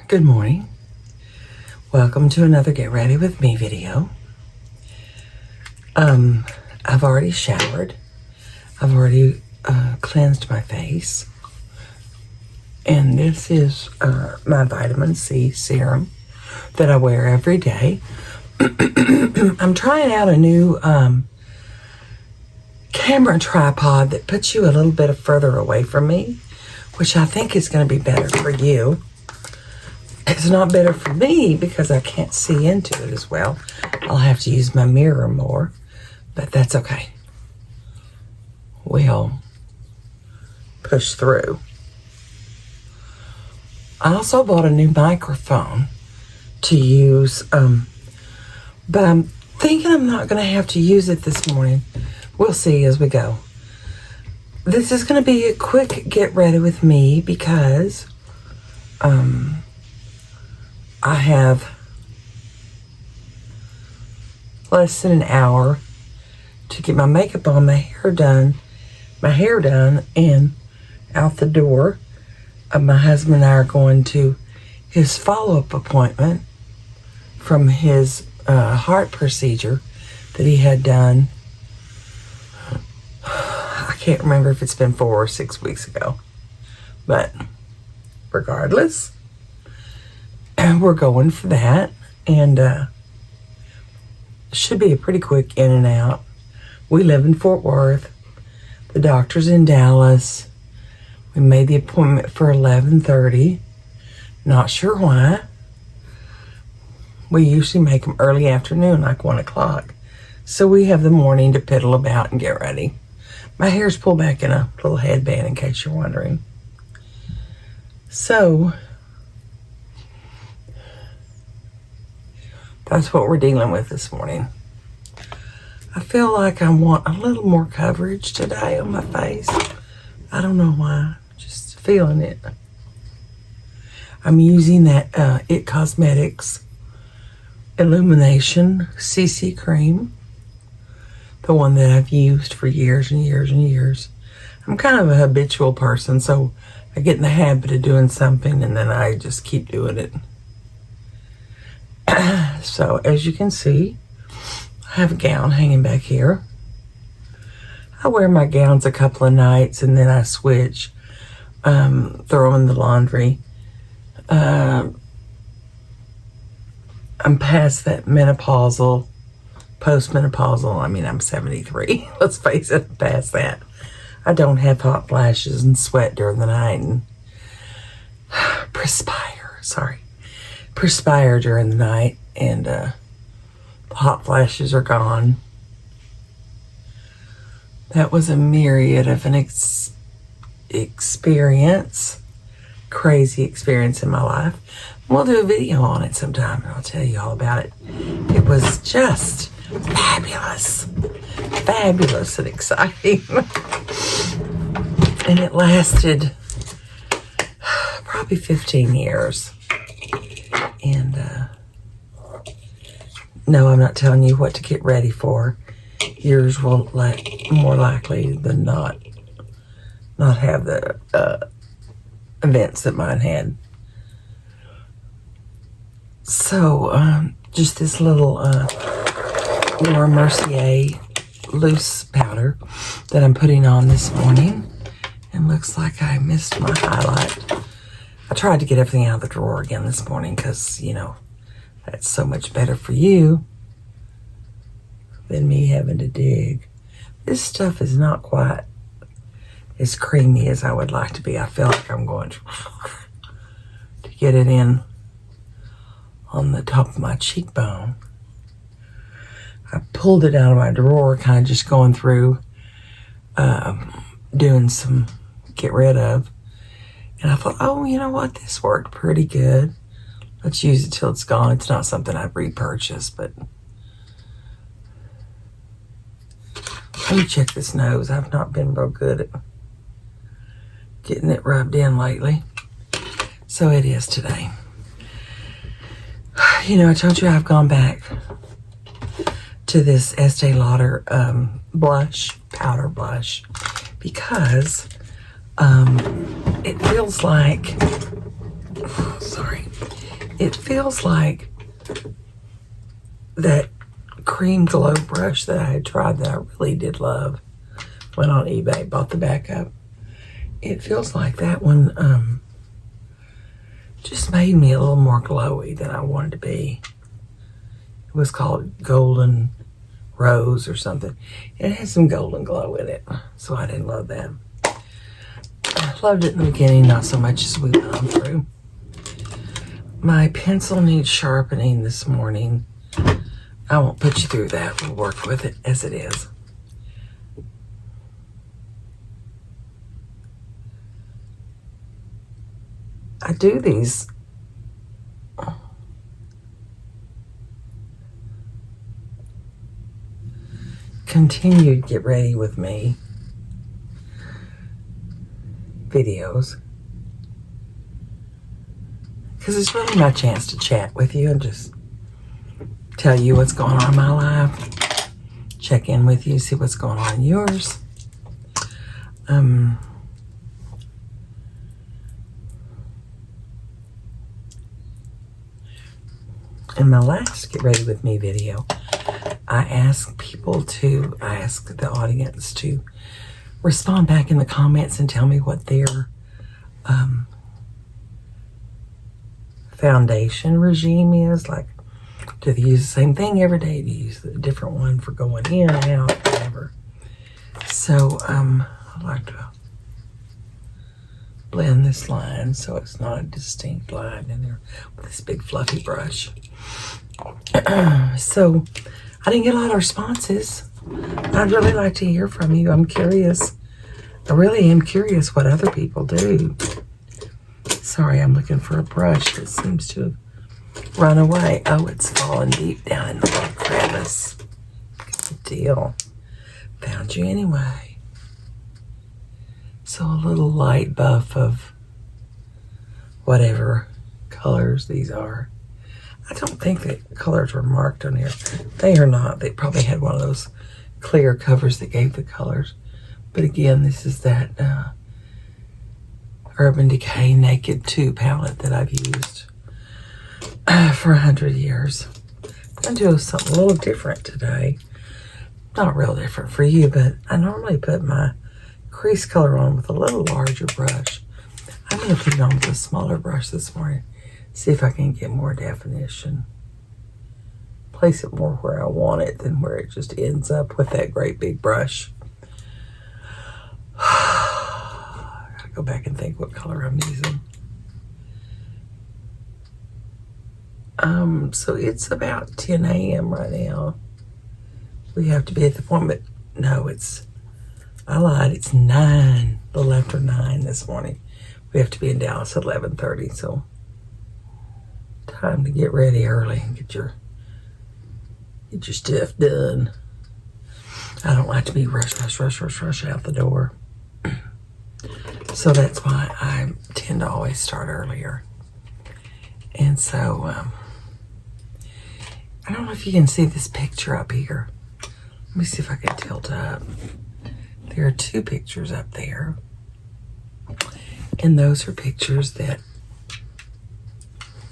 Good morning. Welcome to another Get Ready With Me video. I've already showered. I've already cleansed my face. And this is my vitamin C serum that I wear every day. I'm trying out a new camera tripod that puts you a little bit further away from me, which I think is going to be better for you. It's not better for me because I can't see into it as well. I'll have to use my mirror more, but that's okay. We'll push through. I also bought a new microphone to use, but I'm thinking I'm not going to have to use it this morning. We'll see as we go. This is going to be a quick get ready with me because I have less than an hour to get my makeup on, my hair done, and out the door. My husband and I are going to his follow-up appointment from his heart procedure that he had done. I can't remember if it's been 4 or 6 weeks ago, but regardless, we're going for that, and should be a pretty quick in and out. We live in Fort Worth. The doctor's in Dallas. We made the appointment for 11:30. Not sure why. We usually make them early afternoon, like 1 o'clock. So we have the morning to piddle about and get ready. My hair's pulled back in a little headband, in case you're wondering. So that's what we're dealing with this morning. I feel like I want a little more coverage today on my face. I don't know why, just feeling it. I'm using that It Cosmetics Illumination CC cream, the one that I've used for years and years and years. I'm kind of a habitual person, so I get in the habit of doing something and then I just keep doing it. So as you can see, I have a gown hanging back here. I wear my gowns a couple of nights and then I switch, throw in the laundry. I'm past that postmenopausal. I mean, I'm 73. Let's face it, I'm past that. I don't have hot flashes and sweat during the night and perspire during the night, and the hot flashes are gone. That was a myriad of an crazy experience in my life. We'll do a video on it sometime and I'll tell you all about it. It was just fabulous and exciting. And it lasted probably 15 years. And no, I'm not telling you what to get ready for. Yours will more likely than not have the events that mine had. So just this little Laura Mercier loose powder that I'm putting on this morning. And looks like I missed my highlight. I tried to get everything out of the drawer again this morning because, you know, that's so much better for you than me having to dig. This stuff is not quite as creamy as I would like to be. I feel like I'm going to get it in on the top of my cheekbone. I pulled it out of my drawer, kind of just going through, doing some get rid of. And I thought, oh, you know what? This worked pretty good. Let's use it till it's gone. It's not something I'd repurchase, but let me check this nose. I've not been real good at getting it rubbed in lately. So it is today. You know, I told you I've gone back to this Estee Lauder powder blush, because it feels like, sorry, It feels like that cream glow brush that I had tried that I really did love. Went on eBay, bought the backup. It feels like that one just made me a little more glowy than I wanted to be. It was called Golden Rose or something. It had some golden glow in it, so I didn't love that. I loved it in the beginning, not so much as we went on through. My pencil needs sharpening this morning. I won't put you through that. We'll work with it as it is. I do these continued get ready with me videos because it's really my chance to chat with you and just tell you what's going on in my life, check in with you, see what's going on in yours. In my last Get Ready With Me video, I asked the audience to respond back in the comments and tell me what their foundation regime is. Like, do they use the same thing every day? Do you use a different one for going in and out, whatever? So, I'd like to blend this line so it's not a distinct line in there with this big fluffy brush. So, I didn't get a lot of responses. I'd really like to hear from you. I'm curious. I really am curious what other people do. Sorry, I'm looking for a brush that seems to have run away. Oh, it's fallen deep down in the little crevice. Good deal. Found you anyway. So a little light buff of whatever colors these are. I don't think the colors were marked on here. They are not. They probably had one of those clear covers that gave the colors. But again, this is that Urban Decay Naked 2 palette that I've used for 100 years. I'm going to do something a little different today. Not real different for you, but I normally put my crease color on with a little larger brush. I'm going to put it on with a smaller brush this morning. See if I can get more definition. Place it more where I want it than where it just ends up with that great big brush. I gotta go back and think what color I'm using. So it's about 10 a.m. right now. We have to be at the appointment. No, I lied. It's 9, a little after 9 this morning. We have to be in Dallas at 11:30, so time to get ready early and get your stuff done. I don't like to be rush out the door. So that's why I tend to always start earlier. And so, I don't know if you can see this picture up here. Let me see if I can tilt up. There are 2 pictures up there. And those are pictures that,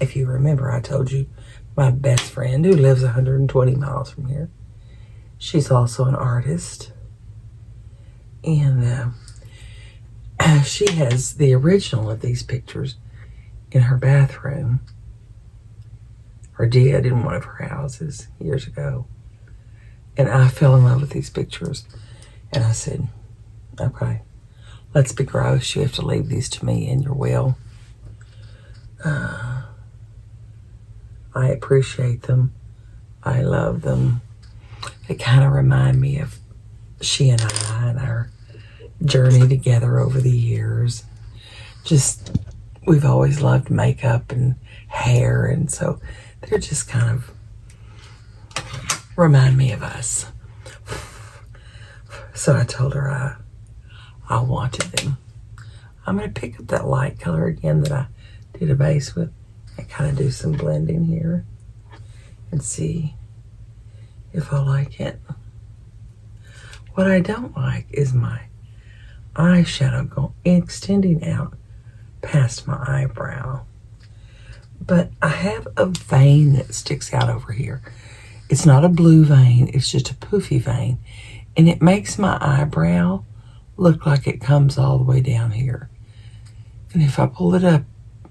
if you remember, I told you my best friend who lives 120 miles from here. She's also an artist. And she has the original of these pictures in her bathroom. Or did in one of her houses years ago. And I fell in love with these pictures. And I said, okay, let's be gross. You have to leave these to me in your will. I appreciate them. I love them. They kind of remind me of she and I and our journey together over the years. Just, we've always loved makeup and hair, and so they're just kind of remind me of us. So I told her I wanted them. I'm going to pick up that light color again that I did a base with and kind of do some blending here and see if I like it. What I don't like is my eyeshadow extending out past my eyebrow. but I have a vein that sticks out over here. It's not a blue vein, it's just a poofy vein. And it makes my eyebrow look like it comes all the way down here. And if I pull it up,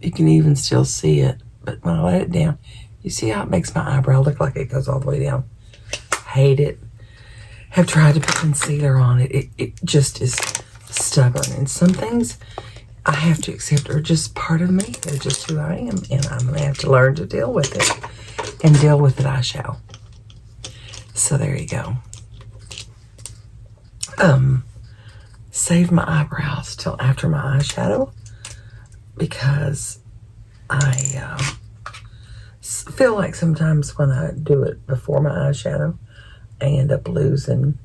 you can even still see it. But when I let it down, you see how it makes my eyebrow look like it goes all the way down. Hate it. Have tried to put concealer on it. It just is stubborn. And some things I have to accept are just part of me. They're just who I am. And I'm going to have to learn to deal with it. And deal with it I shall. So there you go. Save my eyebrows till after my eyeshadow because I feel like sometimes when I do it before my eyeshadow, I end up losing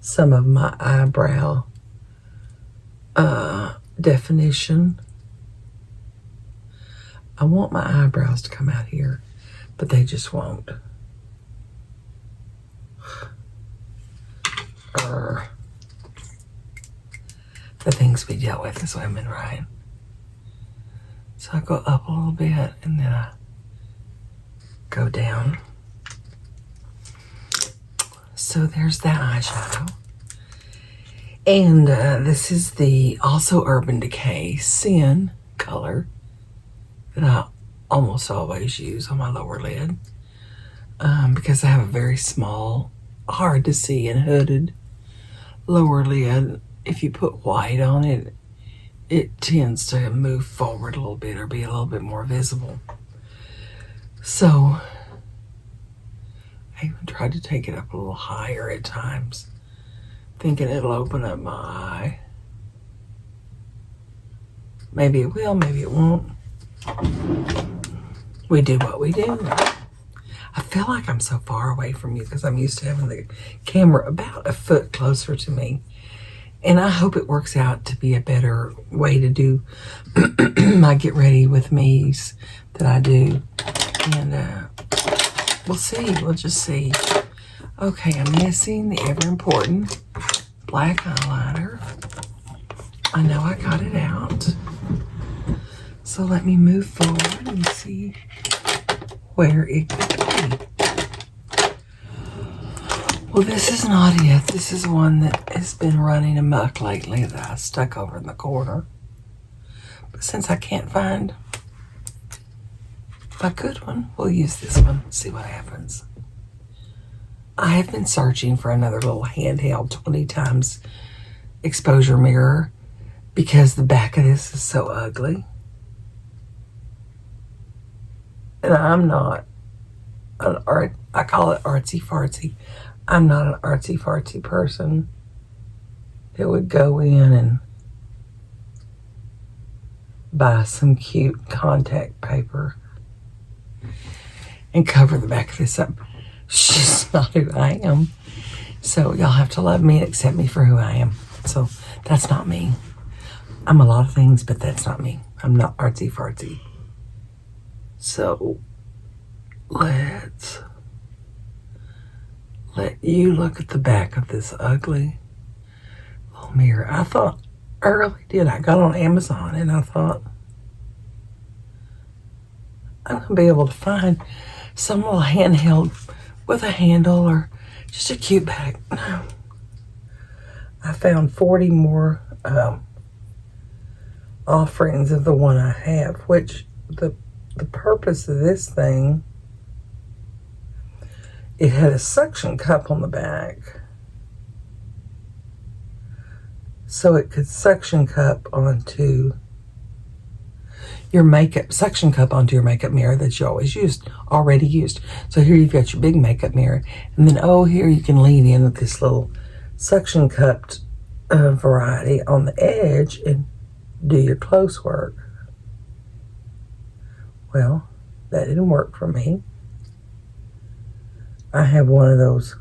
some of my eyebrow definition. I want my eyebrows to come out here, but they just won't. The things we deal with as women, right? So I go up a little bit and then I go down. So there's that eyeshadow. And this is the also Urban Decay Sin color that I almost always use on my lower lid because I have a very small, hard to see and hooded lower lid. If you put white on it, it tends to move forward a little bit or be a little bit more visible. So I even tried to take it up a little higher at times, thinking it'll open up my eye. Maybe it will, maybe it won't. We do what we do. I feel like I'm so far away from you because I'm used to having the camera about a foot closer to me. And I hope it works out to be a better way to do my get ready with me's that I do. And we'll see. We'll just see. Okay, I'm missing the ever important black eyeliner. I know I got it out. So let me move forward and see where it could be. Well, this is not it. This is one that has been running amok lately that I stuck over in the corner. But since I can't find a good one, we'll use this one. See what happens. I have been searching for another little handheld 20 times exposure mirror because the back of this is so ugly. And I'm not an art, I call it artsy fartsy. I'm not an artsy fartsy person that would go in and buy some cute contact paper and cover the back of this up. It's just not who I am. So y'all have to love me and accept me for who I am. So that's not me. I'm a lot of things, but that's not me. I'm not artsy fartsy. So let's let you look at the back of this ugly little mirror. I thought, I really did. I got on Amazon and I thought, I'm going to be able to find some little handheld with a handle or just a cute bag. No. I found 40 more offerings of the one I have, which the purpose of this thing, it had a suction cup on the back. So it could suction cup onto your makeup, suction cup onto your makeup mirror that you already used. So here you've got your big makeup mirror. And then, oh, here you can lean in with this little suction cupped variety on the edge and do your close work. Well, that didn't work for me. I have one of those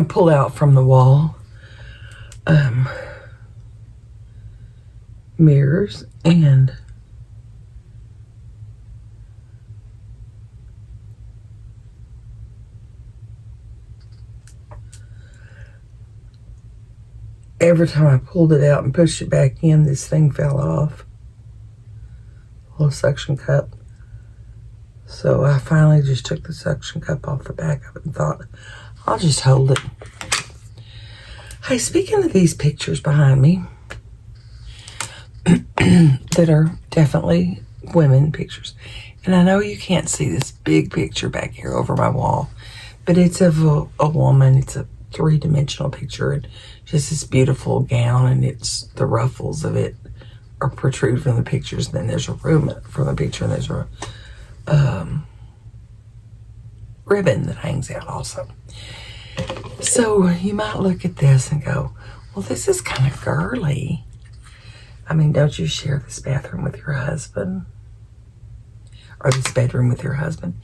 pull out from the wall mirrors, and every time I pulled it out and pushed it back in, this thing fell off. little suction cup. So I finally just took the suction cup off the back of it and thought, I'll just hold it. Hey, speaking of these pictures behind me, that are definitely women pictures. And I know you can't see this big picture back here over my wall, but it's of a woman. It's a three-dimensional picture, and just this beautiful gown, and it's the ruffles of it are protrude from the pictures. And then there's a room from the picture, and there's a ribbon that hangs out also. So you might look at this and go, well, this is kind of girly. I mean, don't you share this bathroom with your husband? Or this bedroom with your husband?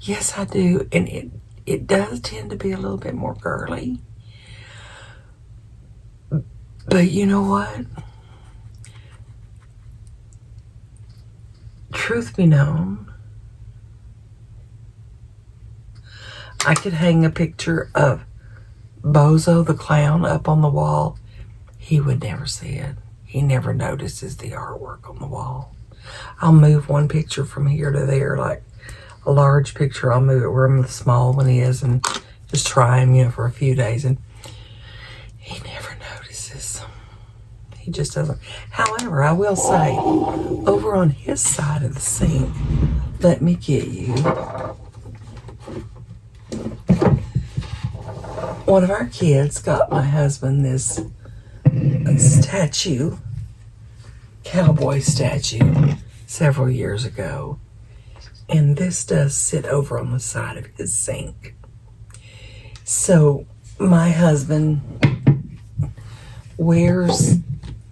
Yes, I do. And it does tend to be a little bit more girly. But you know what? Truth be known, I could hang a picture of Bozo the clown up on the wall. He would never see it. He never notices the artwork on the wall. I'll move one picture from here to there, like a large picture. I'll move it where the small one is and just try him, for a few days. And he never notices. He just doesn't. However, I will say, over on his side of the sink, let me get you. One of our kids got my husband this statue, cowboy statue, several years ago. And this does sit over on the side of his sink. So my husband wears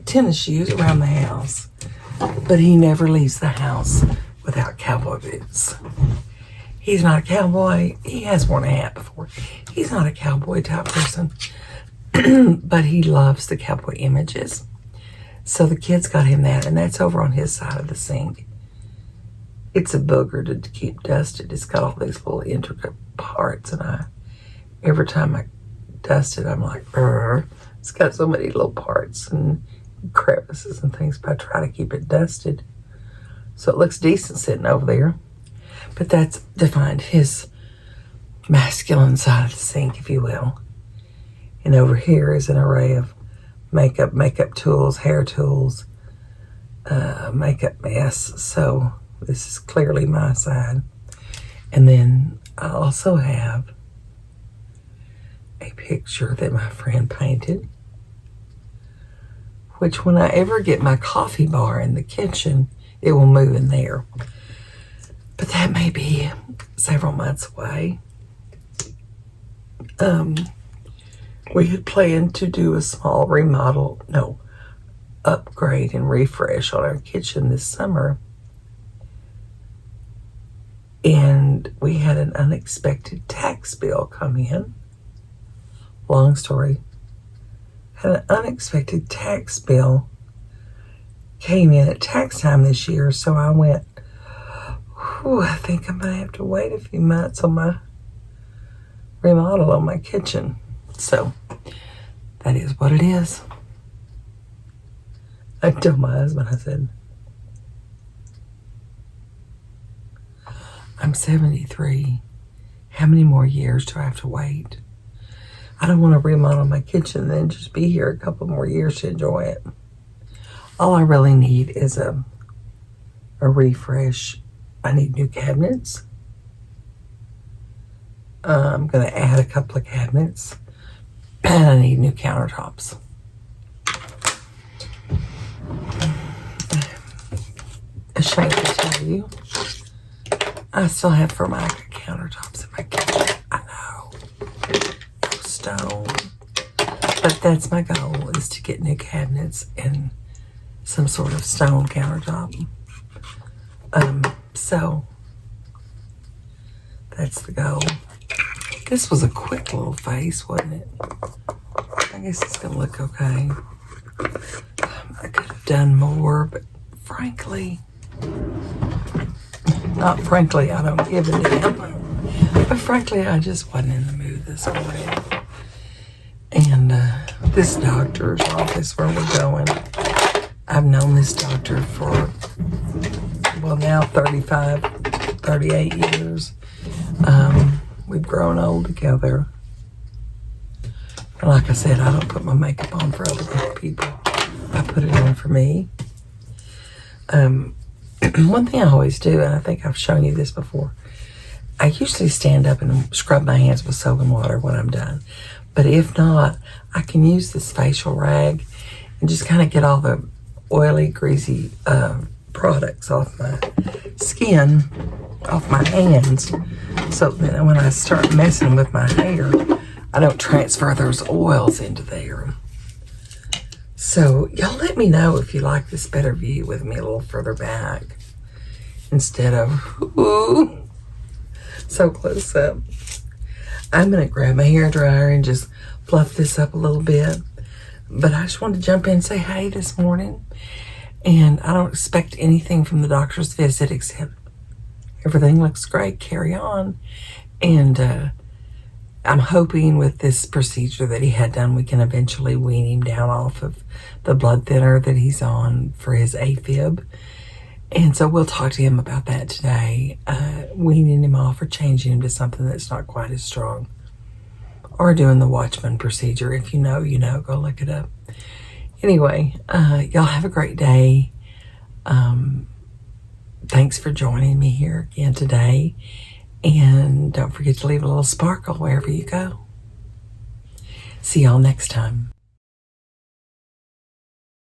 tennis shoes around the house, but he never leaves the house without cowboy boots. He's not a cowboy. He has worn a hat before. He's not a cowboy type person, but he loves the cowboy images. So the kids got him that, and that's over on his side of the sink. It's a booger to keep dusted. It's got all these little intricate parts, and every time I dust it, I'm like, Rrr. It's got so many little parts and crevices and things, but I try to keep it dusted so it looks decent sitting over there. But that's defined his masculine side of the sink, if you will. And over here is an array of makeup tools, hair tools, makeup mess. So this is clearly my side. And then I also have a picture that my friend painted, which when I ever get my coffee bar in the kitchen, it will move in there. But that may be several months away. We had planned to do a small upgrade and refresh on our kitchen this summer. And we had an unexpected tax bill come in. Long story. Had an unexpected tax bill came in at tax time this year, so I went, I think I'm going to have to wait a few months on my remodel on my kitchen. So that is what it is. I told my husband, I said, I'm 73. How many more years do I have to wait? I don't want to remodel my kitchen and then just be here a couple more years to enjoy it. All I really need is a refresh. I need new cabinets. I'm going to add a couple of cabinets. And I need new countertops. Ashamed to tell you, I still have Formica countertops in my kitchen. I know. No stone. But that's my goal, is to get new cabinets and some sort of stone countertop. So that's the goal. This was a quick little face, wasn't it? I guess it's gonna look okay. I could have done more, but frankly, I don't give a damn. But frankly, I just wasn't in the mood this morning. And this doctor's office where we're going, I've known this doctor for well, now 35, 38 years. We've grown old together. And like I said, I don't put my makeup on for other people. I put it on for me. One thing I always do, and I think I've shown you this before, I usually stand up and scrub my hands with soap and water when I'm done. But if not, I can use this facial rag and just kind of get all the oily, greasy products off my skin, off my hands, so that when I start messing with my hair, I don't transfer those oils into there. So y'all let me know if you like this better view with me a little further back instead of ooh, so close up. I'm gonna grab my hair dryer and just fluff this up a little bit. But I just wanted to jump in and say hey this morning. And I don't expect anything from the doctor's visit except everything looks great, carry on. And I'm hoping with this procedure that he had done, we can eventually wean him down off of the blood thinner that he's on for his AFib. And so we'll talk to him about that today, weaning him off or changing him to something that's not quite as strong. Or doing the Watchman procedure. If you know, you know, go look it up. Anyway, y'all have a great day. Thanks for joining me here again today. And don't forget to leave a little sparkle wherever you go. See y'all next time.